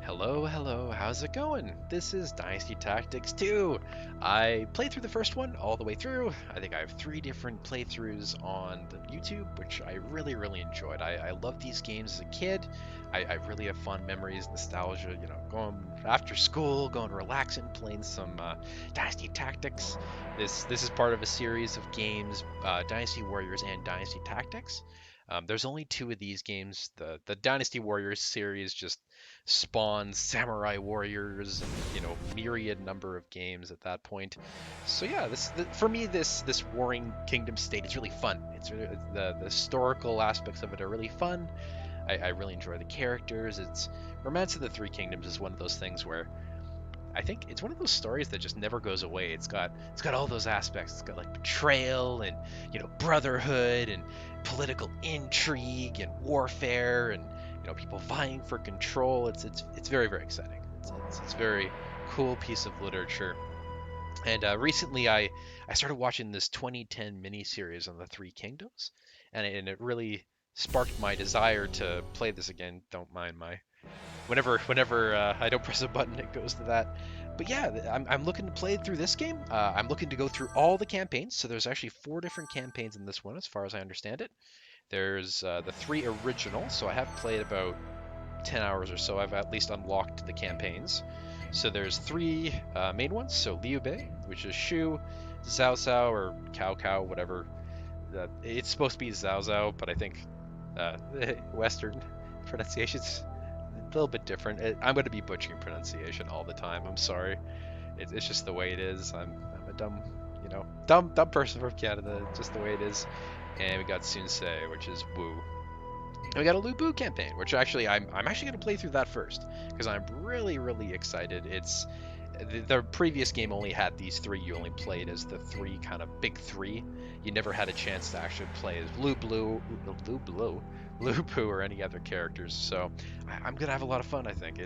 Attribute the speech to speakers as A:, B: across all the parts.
A: Hello, how's it going? This is Dynasty Tactics 2. I played through the first one all the way through. I think I have 3 different playthroughs on the YouTube, which I really enjoyed. I loved these games as a kid. I really have fond memories, nostalgia, going after school, going relaxing, playing some Dynasty Tactics. This is part of a series of games, Dynasty Warriors and Dynasty Tactics. There's only 2 of these games. The Dynasty Warriors series just spawns Samurai Warriors and myriad number of games at that point. So yeah, for me this Warring Kingdom state is really fun. It's really, the historical aspects of it are really fun. I really enjoy the characters. It's Romance of the Three Kingdoms is one of those things where I think it's one of those stories that just never goes away. It's got all those aspects. It's got like betrayal and brotherhood and political intrigue and warfare and people vying for control. It's very exciting. It's a very cool piece of literature. And recently I started watching this 2010 miniseries on the Three Kingdoms, and it really sparked my desire to play this again. Don't mind my whenever I don't press a button, it goes to that. But yeah, I'm looking to play through this game. I'm looking to go through all the campaigns. So there's actually 4 different campaigns in this one, as far as I understand it. There's the 3 original, so I have played about 10 hours or so. I've at least unlocked the campaigns. So there's 3 main ones. So Liu Bei, which is Shu, Zhao Zhao, or Cao Cao, whatever. It's supposed to be Zhao Zhao, but I think Western pronunciations a little bit different. I'm going to be butchering pronunciation all the time. I'm sorry. It's just the way it is. I'm a dumb person from Canada. Just the way it is. And we got Sun Ce, which is Wu. And we got a Lu Bu campaign, which actually I'm actually going to play through that first because I'm really excited. It's the previous game only had these 3. You only played as the 3 kind of big 3. You never had a chance to actually play as Lu Bu or any other characters. So I'm gonna have a lot of fun. I think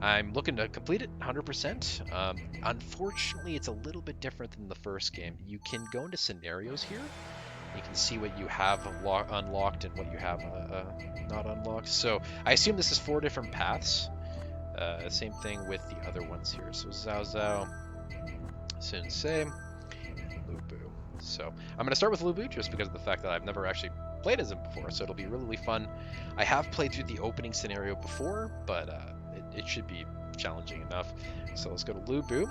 A: I'm looking to complete it 100%. Unfortunately, it's a little bit different than the first game. You can go into scenarios here. You can see what you have unlocked and what you have not unlocked. So I assume this is 4 different paths. Same thing with the other ones here. So Zhao Zhao, Sun Ce, and Lu Bu. So I'm going to start with Lu Bu just because of the fact that I've never actually played as him before. So it'll be really fun. I have played through the opening scenario before, but it should be challenging enough. So let's go to Lu Bu.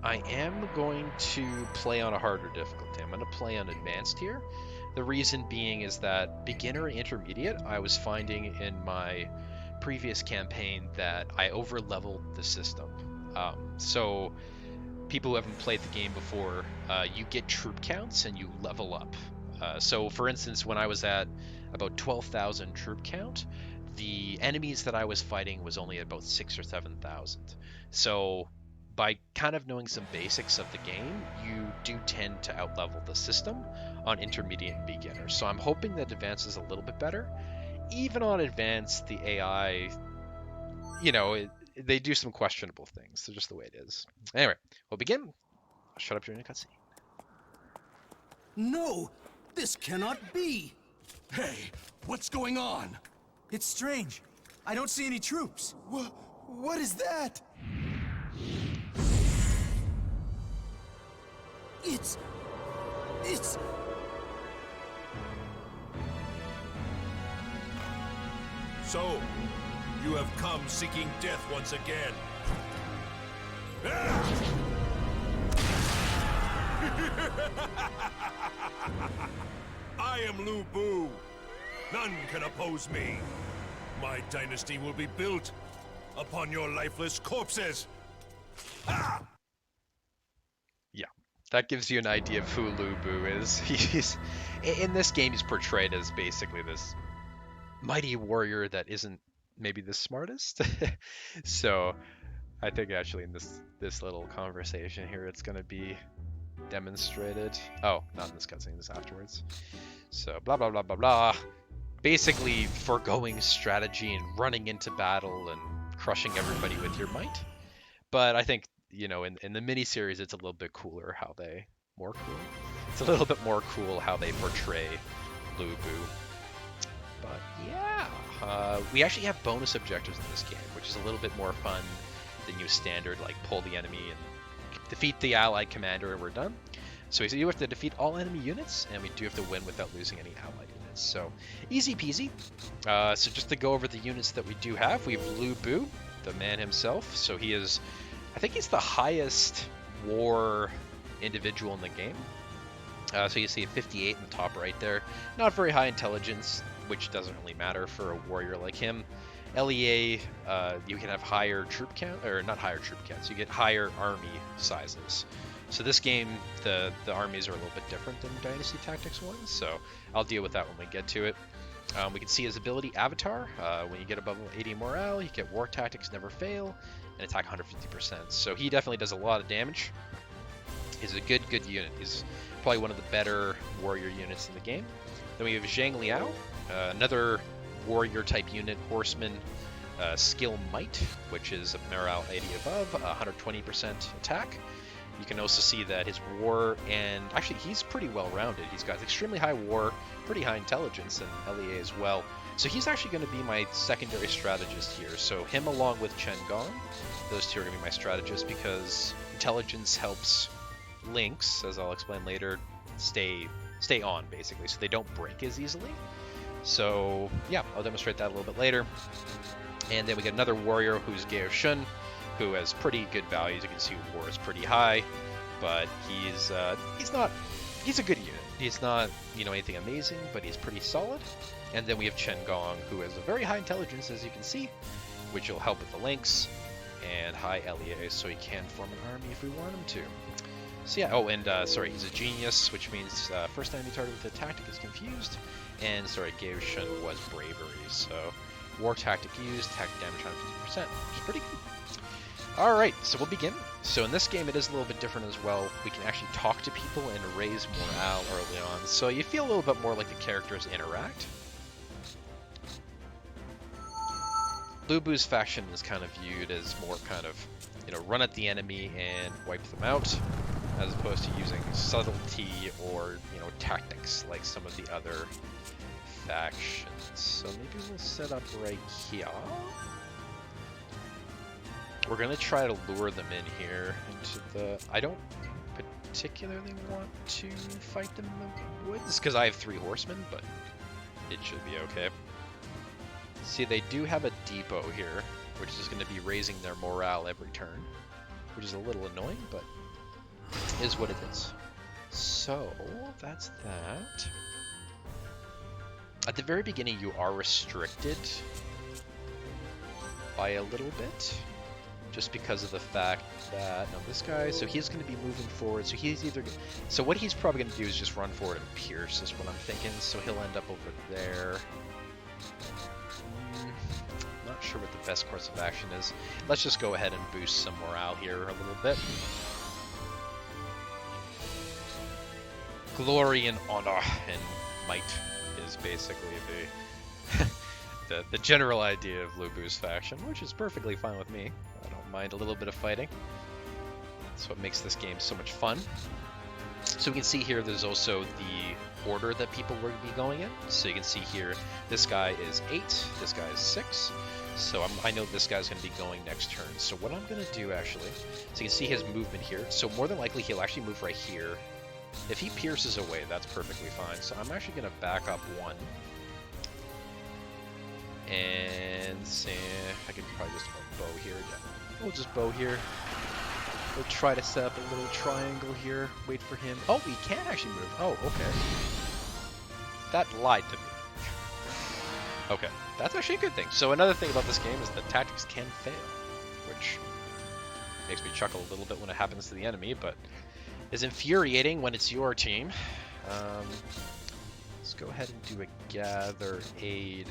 A: I am going to play on a harder difficulty. I'm going to play on advanced here. The reason being is that beginner and intermediate, I was finding in my previous campaign that I over leveled the system. So people who haven't played the game before, you get troop counts and you level up. So for instance, when I was at about 12,000 troop count, the enemies that I was fighting was only about 6,000 or 7,000. So by kind of knowing some basics of the game, you do tend to outlevel the system on intermediate and beginner. So I'm hoping that advanced is a little bit better. Even on advanced, the AI, they do some questionable things. So just the way it is. Anyway, we'll begin. I'll shut up during the cutscene.
B: No, this cannot be.
C: Hey, what's going on?
B: It's strange. I don't see any troops.
C: What is that?
B: It's...
C: So, you have come seeking death once again. Ah! I am Lu Bu. None can oppose me. My dynasty will be built upon your lifeless corpses. Ah!
A: Yeah, that gives you an idea of who Lu Bu is. He's in this game. He's portrayed as basically this mighty warrior that isn't maybe the smartest. So I think actually in this little conversation here, it's going to be demonstrated. Oh, not in this cutscene, this afterwards. So blah blah blah blah blah. Basically foregoing strategy and running into battle and crushing everybody with your might. But I think in the miniseries, it's a little bit cooler how they It's a little bit more cool how they portray Lu Bu. But yeah. We actually have bonus objectives in this game, which is a little bit more fun than your standard, like pull the enemy and defeat the allied commander and we're done. So we do have to defeat all enemy units, and we do have to win without losing any allied units. So easy peasy. So just to go over the units that we do have, we have Lu Bu, the man himself. So he is, I think he's the highest war individual in the game. So you see 58 in the top right there. Not very high intelligence, which doesn't really matter for a warrior like him. LEA, you can have higher troop count, or not higher troop counts, you get higher army sizes. So this game, the armies are a little bit different than Dynasty Tactics 1, so I'll deal with that when we get to it. We can see his ability, Avatar. When you get above 80 morale, you get War Tactics Never Fail, and attack 150%. So he definitely does a lot of damage. He's a good unit. He's probably one of the better warrior units in the game. Then we have Zhang Liao, another warrior type unit, horseman, skill might, which is a morale 80 above, 120% attack. You can also see that his war, and actually he's pretty well rounded. He's got extremely high war, pretty high intelligence, and LEA as well. So he's actually going to be my secondary strategist here. So him along with Chen Gong, those two are going to be my strategists because intelligence helps links, as I'll explain later, stay on basically, so they don't break as easily. So yeah, I'll demonstrate that a little bit later. And then we get another warrior who's Gao Shun, who has pretty good values. You can see war is pretty high, but he's a good unit. He's not, anything amazing, but he's pretty solid. And then we have Chen Gong, who has a very high intelligence, as you can see, which will help with the links, and high LEA, so he can form an army if we want him to. So yeah, oh, and sorry, he's a genius, which means first enemy target with a tactic is confused. And sorry, Gao Shun was bravery, so war tactic used, tactic damage on 50%, which is pretty good. Alright, so we'll begin. So in this game it is a little bit different as well. We can actually talk to people and raise morale early on, so you feel a little bit more like the characters interact. Lu Bu's faction is kind of viewed as more kind of, run at the enemy and wipe them out, as opposed to using subtlety or, tactics like some of the other factions. So maybe we'll set up right here. We're going to try to lure them in here into the... I don't particularly want to fight them in the woods, because I have 3 horsemen, but it should be okay. See, they do have a depot here, which is going to be raising their morale every turn, which is a little annoying, but is what it is. So, that's that. At the very beginning, you are restricted by a little bit, just because of the fact that, no, this guy, so he's going to be moving forward, so he's either, so what he's probably going to do is just run forward and pierce, is what I'm thinking, so he'll end up over there. Not sure what the best course of action is. Let's just go ahead and boost some morale here a little bit. Glory and honor and might is basically the general idea of Lu Bu's faction, which is perfectly fine with me. I don't mind a little bit of fighting. That's what makes this game so much fun. So we can see here there's also the order that people will be going in. So you can see here, this guy is 8, this guy is 6. So I know this guy's going to be going next turn. So what I'm going to do actually, so you can see his movement here. So more than likely he'll actually move right here. If he pierces away, that's perfectly fine. So I'm actually going to back up 1. And say, I could probably just bow here. Yeah. We'll just bow here. We'll try to set up a little triangle here. Wait for him. Oh, he can actually move. Oh, okay. That lied to me. Okay, that's actually a good thing. So another thing about this game is that tactics can fail, which makes me chuckle a little bit when it happens to the enemy, but is infuriating when it's your team. Let's go ahead and do a gather aid.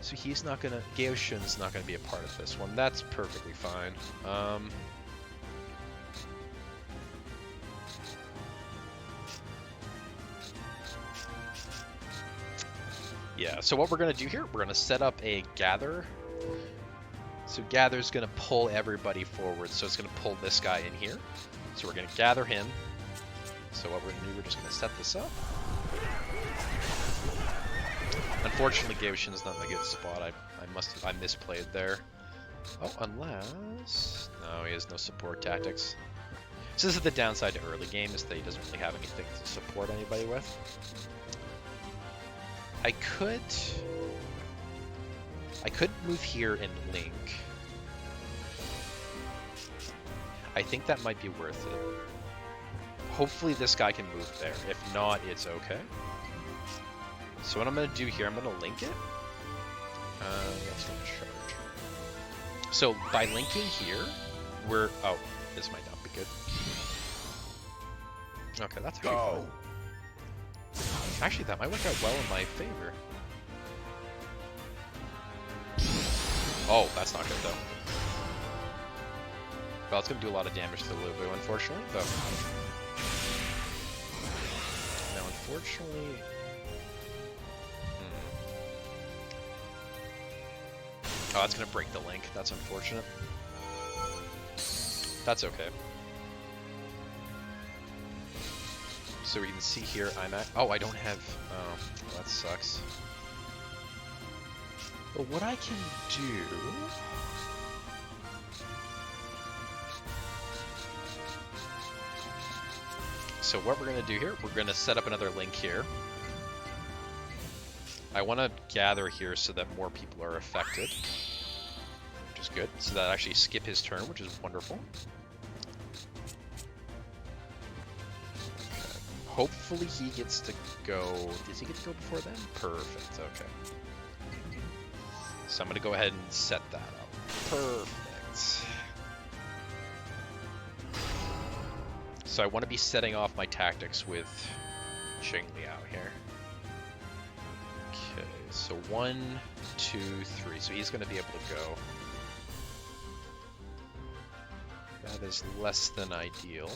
A: So he's not gonna, Gao Shun's not gonna be a part of this one. That's perfectly fine. Yeah, so what we're gonna do here, we're gonna set up a gather. So gather's gonna pull everybody forward, so it's gonna pull this guy in here. So we're gonna gather him. So what we're gonna do, we're just gonna set this up. unfortunately, Gaoshin's not in a good spot. I misplayed there. Oh, unless... No, he has no support tactics. So this is the downside to early game, is that he doesn't really have anything to support anybody with. I could move here and link. I think that might be worth it. Hopefully this guy can move there. If not, it's okay. So what I'm going to do here, I'm going to link it. Let's go charge. So by linking here, we're... Oh, this might not be good. Okay, that's go. Actually, that might work out well in my favor. Oh, that's not good though. Well, it's going to do a lot of damage to the Lubu, unfortunately, though. Now, unfortunately... Oh, that's going to break the link. That's unfortunate. That's okay. So we can see here, I'm at... Oh, I don't have... Oh, well, that sucks. But what I can do... So what we're going to do here, we're going to set up another link here. I want to gather here so that more people are affected, which is good. So that I actually skip his turn, which is wonderful. Okay. Hopefully he gets to go... Does he get to go before then? Perfect, okay. So I'm going to go ahead and set that up. Perfect. So I want to be setting off my tactics with Qing Liao here. Okay, so 1, 2, 3. So he's going to be able to go. That is less than ideal.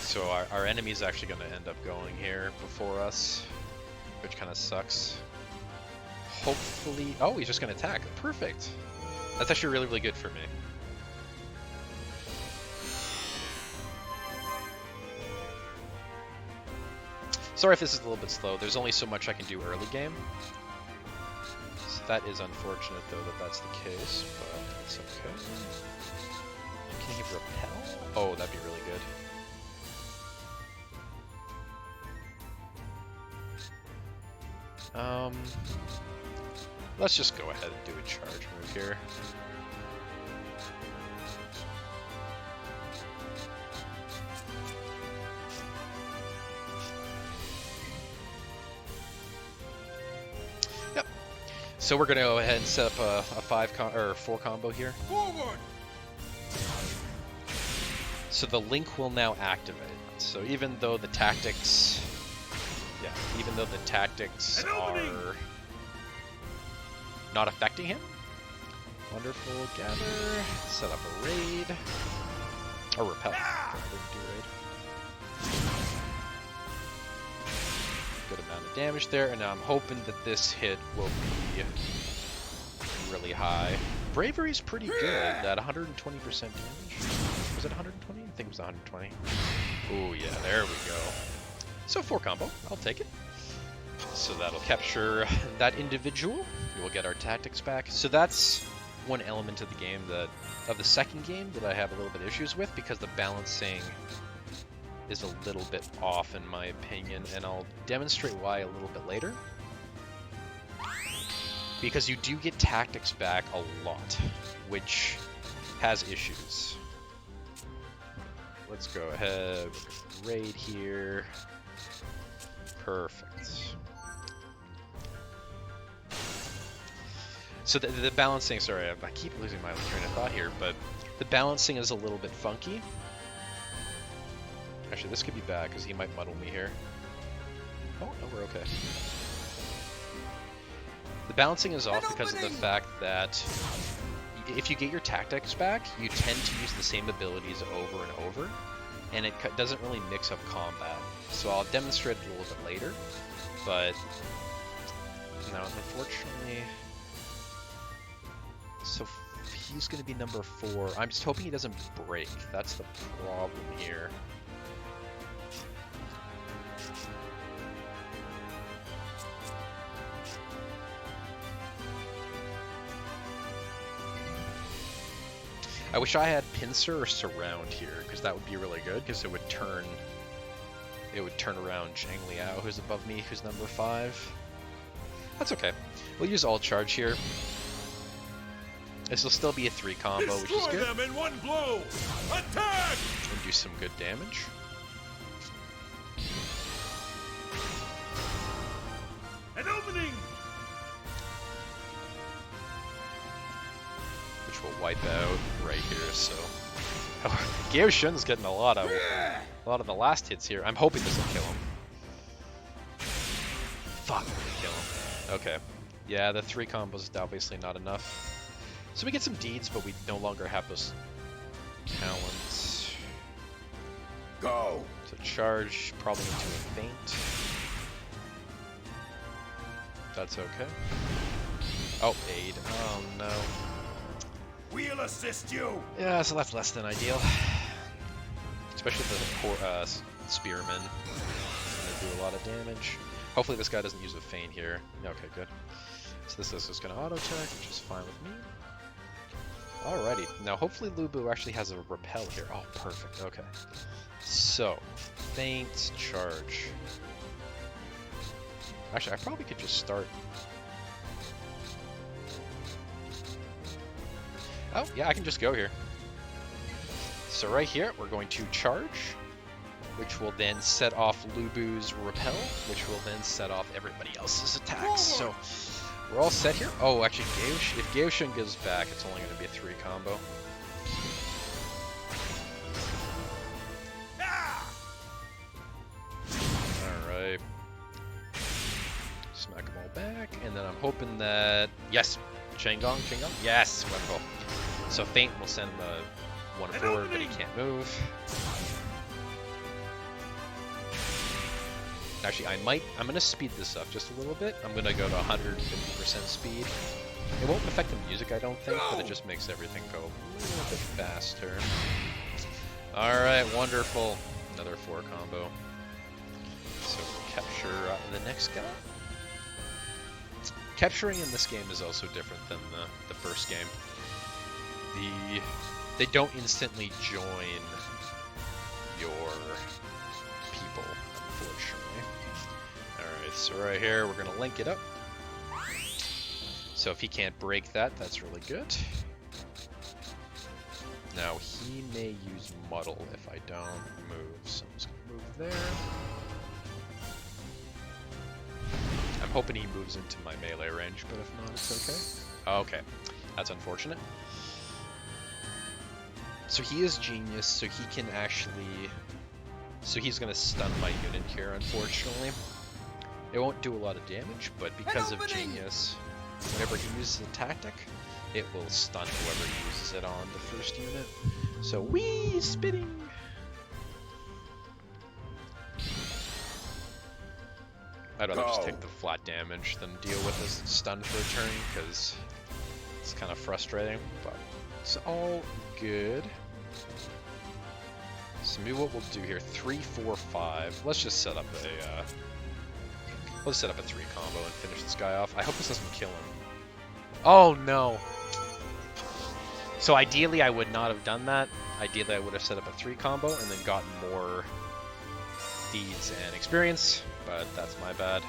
A: So our enemy's actually going to end up going here before us, which kind of sucks. Hopefully... Oh, he's just going to attack. Perfect. That's actually really, really good for me. Sorry if this is a little bit slow. There's only so much I can do early game. So that is unfortunate, though, that that's the case, but that's okay. Can he repel? Oh, that'd be really good. Let's just go ahead and do a charge move here. Yep. So we're gonna go ahead and set up a 4 combo here.
C: Forward!
A: So the link will now activate. So even though the tactics, are not affecting him. Wonderful. Gather. Set up a raid. Or repel. I didn't do raid. Good amount of damage there, and now I'm hoping that this hit will be really high. Bravery's pretty good at 120% damage. Was it 120? I think it was 120. Oh yeah, there we go. So 4 combo. I'll take it. So that'll capture that individual. We'll get our tactics back. So that's one element of the game of the second game that I have a little bit issues with, because the balancing is a little bit off in my opinion, and I'll demonstrate why a little bit later. Because you do get tactics back a lot, which has issues. Let's go ahead, raid here. Perfect. So the balancing, sorry, I keep losing my train of thought here, but the balancing is a little bit funky. Actually, this could be bad, because he might muddle me here. Oh, no, we're okay. The balancing is off because of the fact that if you get your tactics back, you tend to use the same abilities over and over, and it doesn't really mix up combat. So I'll demonstrate it a little bit later, but no, unfortunately... So he's going to be number 4. I'm just hoping he doesn't break. That's the problem here. I wish I had pincer or surround here, because that would be really good, because it would turn around Zhang Liao, who's above me, who's number 5. That's okay. We'll use all charge here. This will still be a 3 combo, which is good.
C: Destroy them in one blow! Attack!
A: And do some good damage.
C: An opening!
A: Which will wipe out right here, so... Oh, Gao Shun's getting a lot of the last hits here. I'm hoping this will kill him. Fuck, kill him. Okay. Yeah, the 3 combos is obviously not enough. So we get some deeds, but we no longer have those talents.
C: Go!
A: So charge, probably into a feint. That's okay. Oh, aid. Oh no.
C: We'll assist you!
A: Yeah, so that's less than ideal. Especially the spearman. Gonna do a lot of damage. Hopefully this guy doesn't use a feint here. Okay, good. So this is just gonna auto attack, which is fine with me. Alrighty, now hopefully Lu Bu actually has a repel here. Oh, perfect, okay. So, feint, charge. Actually, I probably could just start. Oh, yeah, I can just go here. So right here, we're going to charge, which will then set off Lu Bu's repel, which will then set off everybody else's attacks. So we're all set here. Oh, actually, if Gao Shun goes back, it's only going to be a 3 combo. Alright. Smack them all back, and then I'm hoping that... Yes! Changong? Yes! Wonderful. So feint will send the one forward, but he can't move. Actually, I'm going to speed this up just a little bit. I'm going to go to 150% speed. It won't affect the music, I don't think, but it just makes everything go a little bit faster. Alright, wonderful. Another 4 combo. So capture the next guy. Capturing in this game is also different than the first game. They don't instantly join your people, unfortunately. Alright, so right here we're going to link it up. So if he can't break that, that's really good. Now he may use muddle if I don't move, so I'm just going to move there. I'm hoping he moves into my melee range, but if not, it's okay. Okay, that's unfortunate. So he is genius, so he can actually... So he's going to stun my unit here, unfortunately. It won't do a lot of damage, but because of genius, whenever he uses a tactic, it will stun whoever uses it on the first unit. So, wee! Spitting! I'd rather just take the flat damage than deal with this stun for a turn, because it's kind of frustrating, but it's all good. So maybe what we'll do here, 3, 4, 5. Let's just set up a let's set up a 3 combo and finish this guy off. I hope this doesn't kill him. Oh no! So ideally I would not have done that. Ideally I would have set up a 3 combo and then gotten more deeds and experience, but that's my bad.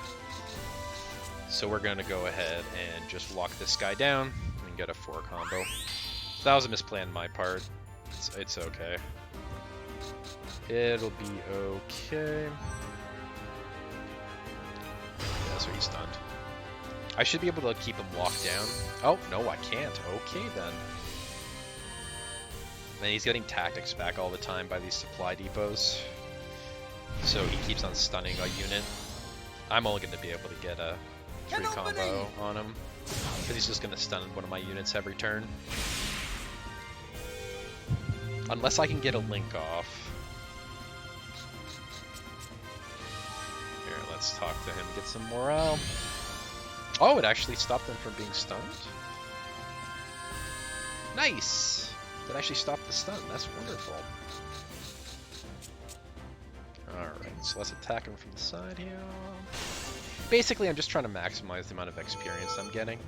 A: So we're gonna go ahead and just lock this guy down and get a 4 combo. That was a misplay on my part. It's okay. It'll be okay. Yeah, so he's stunned. I should be able to keep him locked down. Oh, no, I can't. Okay, then. And he's getting tactics back all the time by these supply depots. So he keeps on stunning a unit. I'm only going to be able to get a 3 combo on him. Because he's just going to stun one of my units every turn. Unless I can get a link off. Here, let's talk to him, get some morale. Oh, it actually stopped them from being stunned. Nice! That actually stopped the stun. That's wonderful. Alright, so let's attack him from the side here. Basically, I'm just trying to maximize the amount of experience I'm getting.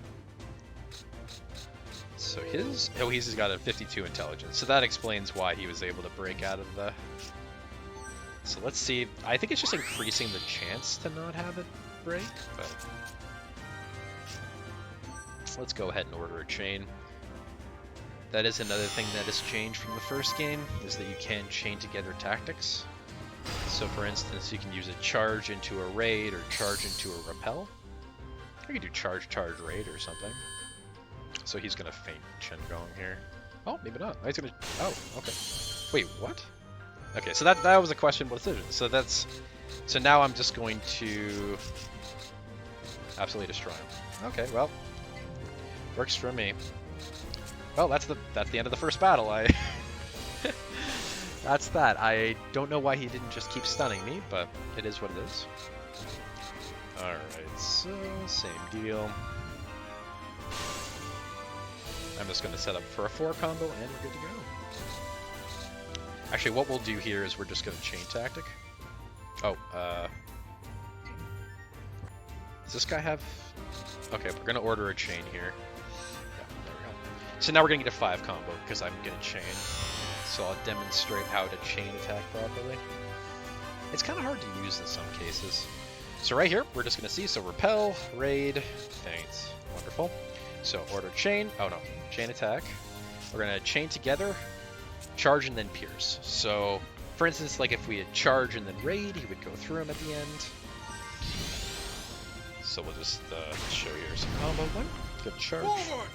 A: So his... Oh, he's got a 52 intelligence. So that explains why he was able to break out of the... So let's see. I think it's just increasing the chance to not have it break, but... Let's go ahead and order a chain. That is another thing that has changed from the first game, is that you can chain together tactics. So for instance, you can use a charge into a raid or charge into a repel. You can do charge, raid or something. So he's gonna feint Chen Gong here. Oh, maybe not. Oh, he's gonna... Oh, okay. Wait, what? Okay, so that was a questionable decision. So that's... So now I'm just going to... absolutely destroy him. Okay, well... Works for me. Well, that's the end of the first battle. That's that. I don't know why he didn't just keep stunning me, but it is what it is. Alright, so same deal. I'm just going to set up for a 4 combo and we're good to go. Actually, what we'll do here is we're just going to chain tactic. Oh, does this guy have... Okay, we're going to order a chain here. Yeah, there we go. So now we're going to get a 5 combo because I'm going to chain. So I'll demonstrate how to chain attack properly. It's kind of hard to use in some cases. So right here, we're just going to see, so repel, raid, feint. Wonderful. So order chain, oh no, chain attack. We're going to chain together, charge and then pierce. So for instance, like if we had charge and then raid, he would go through him at the end. So we'll just show you some combo. One, good charge. Forward!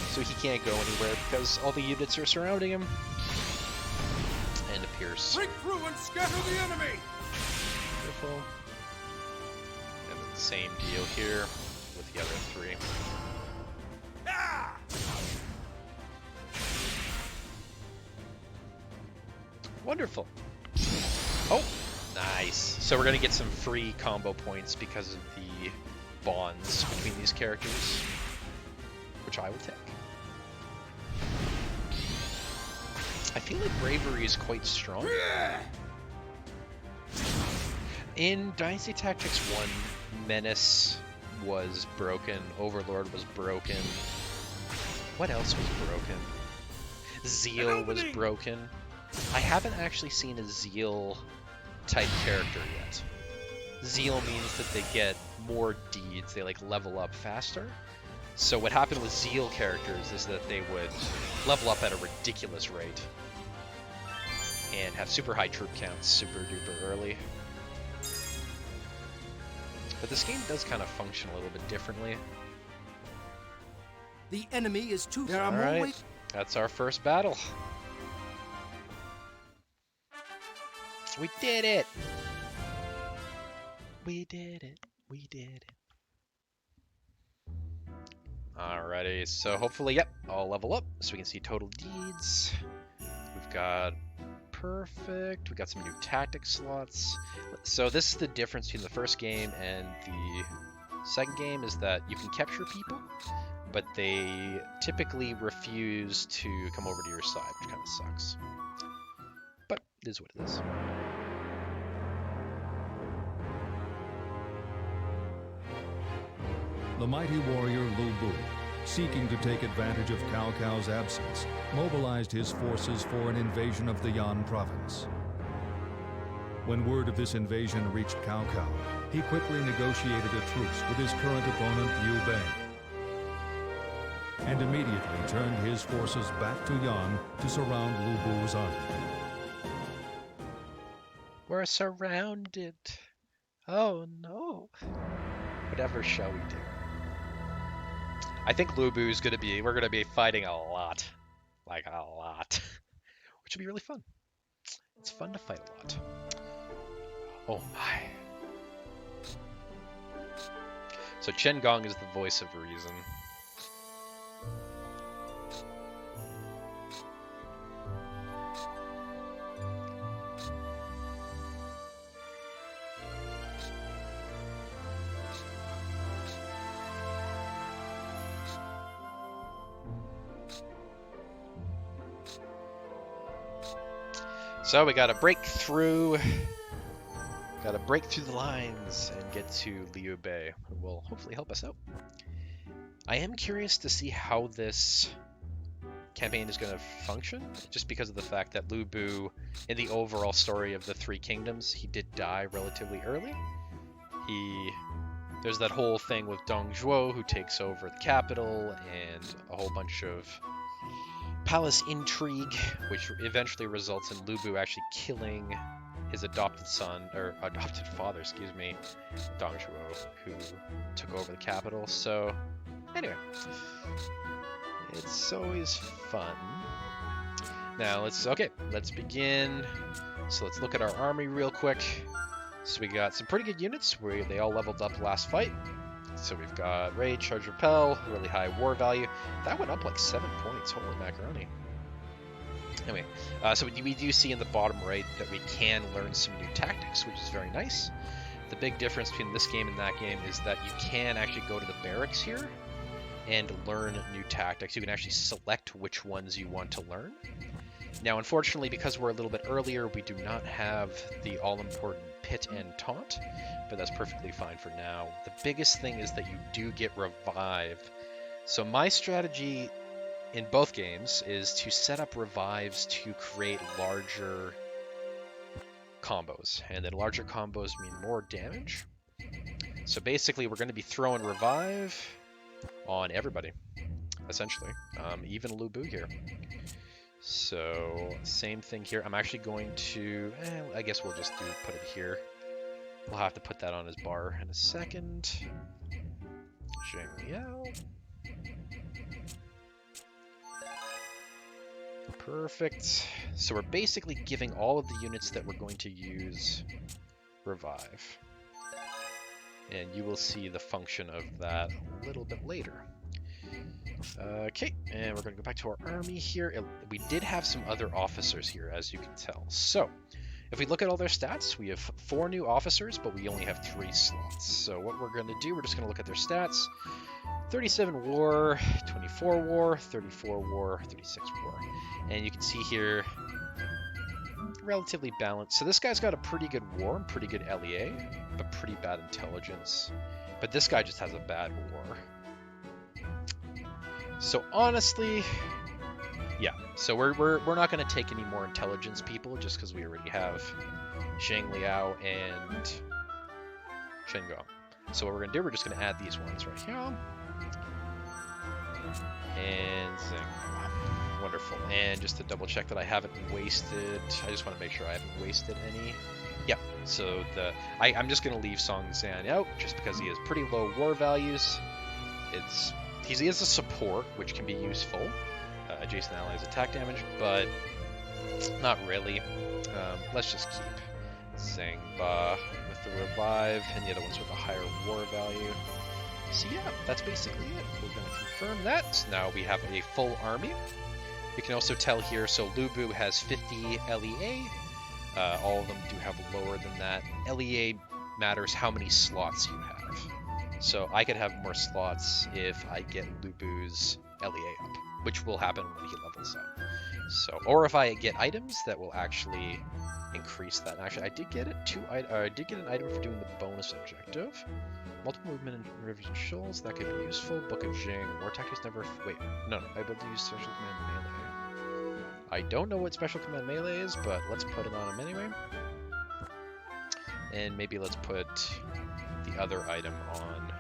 A: So he can't go anywhere because all the units are surrounding him. And a pierce.
C: Break through and scatter the enemy!
A: Beautiful. And then the same deal here with the other 3.
C: Ah!
A: Wonderful. Oh, nice. So we're going to get some free combo points because of the bonds between these characters, which I will take. I feel like bravery is quite strong. In Dynasty Tactics 1, Menace was broken, Overlord was broken. What else was broken? Zeal was broken. I haven't actually seen a Zeal type character yet. Zeal means that they get more deeds, they like level up faster. So what happened with Zeal characters is that they would level up at a ridiculous rate and have super high troop counts super duper early. But this game does kind of function a little bit differently.
B: The enemy is too...
A: All right, that's our first battle. We did it! We did it. We did it. Alrighty, so hopefully, yep, I'll level up so we can see total deeds. We've got perfect. We got some new tactic slots. So this is the difference between the first game and the second game, is that you can capture people, but they typically refuse to come over to your side, which kind of sucks. But it is what it is.
D: The mighty warrior Lu Bu, seeking to take advantage of Cao Cao's absence, mobilized his forces for an invasion of the Yan province. When word of this invasion reached Cao Cao, he quickly negotiated a truce with his current opponent Liu Bei, and immediately turned his forces back to Yan to surround Lu Bu's army.
A: We're surrounded. Oh no. Whatever shall we do? I think Lu Bu's we're gonna be fighting a lot. Like a lot. Which will be really fun. It's fun to fight a lot. Oh my. So Chen Gong is the voice of reason. So we gotta break through the lines and get to Liu Bei, who will hopefully help us out. I am curious to see how this campaign is going to function, just because of the fact that Lu Bu, in the overall story of the Three Kingdoms, he did die relatively early. There's that whole thing with Dong Zhuo, who takes over the capital, and a whole bunch of palace intrigue, which eventually results in Lu Bu actually killing his adopted father, excuse me, Dong Zhuo, who took over the capital. So, anyway, it's always fun. Now let's begin. So let's look at our army real quick. So we got some pretty good units. They all leveled up last fight. So we've got Raid, Charge, Repel, really high war value. That went up like 7 points. Holy macaroni. Anyway, so we do see in the bottom right that we can learn some new tactics, which is very nice. The big difference between this game and that game is that you can actually go to the barracks here and learn new tactics. You can actually select which ones you want to learn. Now, unfortunately, because we're a little bit earlier, we do not have the all-important Pit and Taunt, but that's perfectly fine for now. The biggest thing is that you do get Revive. So my strategy in both games is to set up Revives to create larger combos, and then larger combos mean more damage. So basically, we're going to be throwing Revive on everybody, essentially, even Lu Bu here. So same thing here. I'm actually going to, I guess we'll just put it here. We'll have to put that on his bar in a second. Zheng Liao. Perfect. So we're basically giving all of the units that we're going to use Revive. And you will see the function of that a little bit later. Okay, and we're going to go back to our army here. We did have some other officers here, as you can tell. So, if we look at all their stats, we have 4 new officers, but we only have 3 slots. So what we're going to do, we're just going to look at their stats. 37 war, 24 war, 34 war, 36 war. And you can see here, relatively balanced. So this guy's got a pretty good war, pretty good LEA, but pretty bad intelligence. But this guy just has a bad war. So honestly, yeah. So we're not going to take any more intelligence people just because we already have Zheng Liao and Shen Gong. So what we're going to do, we're just going to add these ones right here. And Zheng. Wonderful. And just to double check that I haven't wasted, I just want to make sure I haven't wasted any. Yep. So I'm just going to leave Song Zan out just because he has pretty low war values. He is a support, which can be useful. Adjacent allies attack damage, but not really. Let's just keep Zhang Ba with the Revive, and the other ones with a higher war value. So yeah, that's basically it. We're going to confirm that. So now we have a full army. You can also tell here, so Lu Bu has 50 LEA. All of them do have lower than that. LEA matters how many slots you have. So I could have more slots if I get Lu Bu's LEA up, which will happen when he levels up. So, or if I get items that will actually increase that. And actually, I did get it. I did get an item for doing the bonus objective. Multiple movement in rivers and shoals, that could be useful. Book of Jing. War tactics never. Wait, no. I able to use special command melee. I don't know what special command melee is, but let's put it on him anyway. And maybe let's put the other item on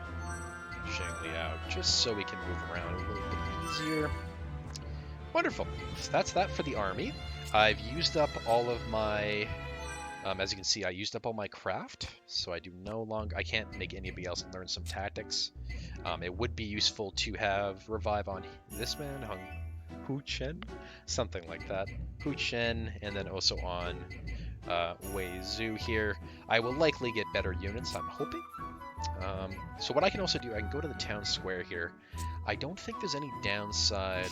A: Zheng Liao, just so we can move around a little bit easier. Wonderful. So that's that for the army. I've used up all of my, as you can see, I used up all my craft, so I can't make anybody else learn some tactics. It would be useful to have Revive on this man, Hu Chen, something like that. Hu Chen, and then also on Wei Zhu here. I will likely get better units, I'm hoping. So what I can also do, I can go to the town square here. I don't think there's any downside.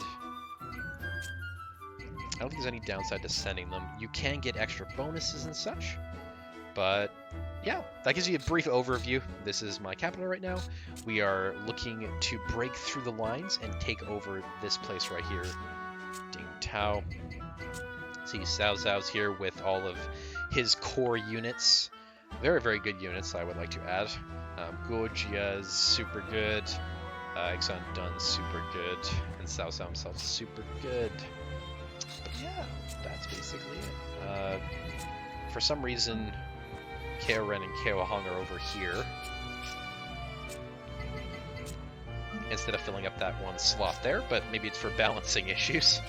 A: I don't think there's any downside to sending them. You can get extra bonuses and such, but yeah, that gives you a brief overview. This is my capital right now. We are looking to break through the lines and take over this place right here, Ding Tao. See Cao Cao's here with all of his core units. Very, very good units, I would like to add. Gojia is super good. Exxon Dun's super good, and Cao Cao himself super good. But yeah, that's basically it. For some reason, KO Ren and KO Hong are over here, instead of filling up that one slot there, but maybe it's for balancing issues.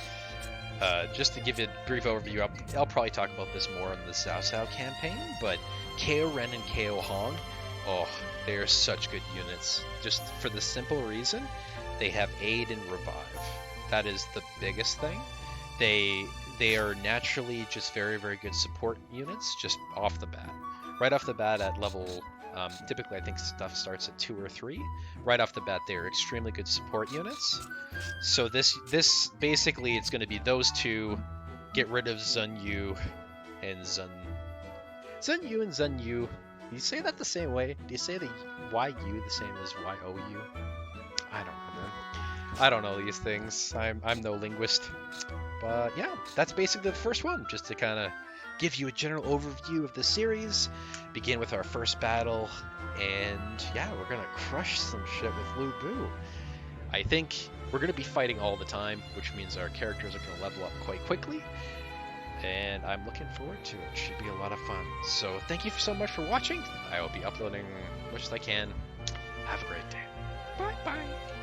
A: Just to give you a brief overview, I'll probably talk about this more in the Cao Cao campaign, but KO Ren and KO Hong, oh, they are such good units. Just for the simple reason, they have aid and revive. That is the biggest thing. They are naturally just very, very good support units, just off the bat. Right off the bat at level, typically I think stuff starts at 2 or 3. Right off the bat, they are extremely good support units. So this basically, it's going to be those two, get rid of Zun Yu and Zun Yu and Zun Yu. Do you say that the same way? Do you say the YU the same as YOU? I don't know, man. I don't know these things. I'm no linguist. But yeah, that's basically the first one, just to kind of give you a general overview of the series, begin with our first battle, and yeah, we're gonna crush some shit with Lu Bu. I think we're gonna be fighting all the time, which means our characters are gonna level up quite quickly, and I'm looking forward to it. It should be a lot of fun. So thank you so much for watching. I will be uploading as much as I can. Have a great day. Bye bye.